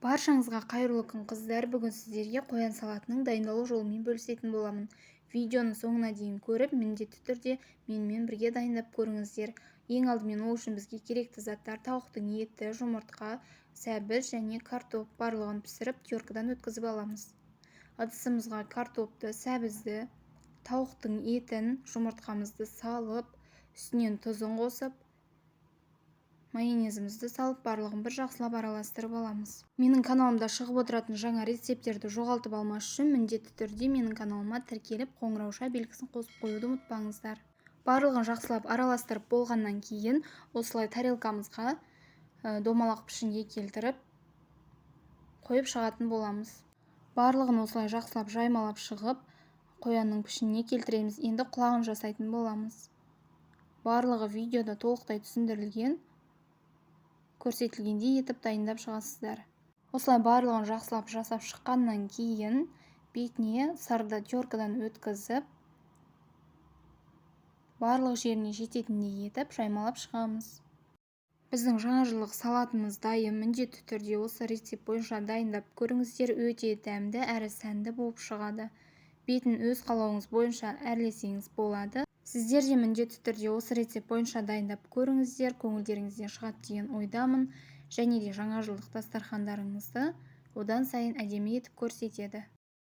Баршаңызға қайырлы күн қыздар. Бүгін сіздерге қоян салатының дайындалу жолымен бөлісетін боламын. Видеоны соңына дейін көріп, міндетті түрде менімен бірге дайындап көріңіздер. Ең алдымен ол үшін бізге керекті заттар: тауықтың еті, жұмыртқа, сәбіз және картоп. Барлығын пісіріп, теркадан өткізіп аламыз. Ыдысымызға картопты, сәбізді, тауықтың етін, жұмыртқамызды салып, үстінен тұзын қосып, майонезімізді салып, барлығын бір жақсылап араластырып аламыз. Менің каналымда шығып отыратын жаңа рецептерді жоғалтып алмас үшін міндетті түрде менің каналыма тіркеліп, қоңырауша белгісін қосып қоюды ұмытпаңыздар. Барлығын жақсылап араластырып болғаннан кейін осылай тарелкамызға домалақ пішінге келтіріп қойып шығатын боламыз. Барлығын осылай жақсылап жаймалап шығып, қоянның пішініне келтіреміз. Енді құлағын жасайтын боламыз. Барлығы видеода толықтай түсіндірілген, көрсетілгендей етіп дайындап шығасыздар. Осылай барлығын жақсылап жасап шыққаннан кейін бетіне сырды теркадан өткізіп, барлық жеріне жететіндей етіп жаймалап шығамыз. Біздің жаңа жылдық салатымыз дайын. Міндетті түрде осы рецепт бойынша дайындап көріңіздер. Өте дәмді әрі сәнді болып шығады. Бетін өз қалауыңыз бойынша әрлесеңіз болады. Сіздер де міндетті түрде осы рецепт бойынша дайындап көріңіздер. Көңілдеріңізден шығады деген ойдамын. Және де жаңа жылдық дастархандарыңызды одан сайын әдемі етіп көрсетеді.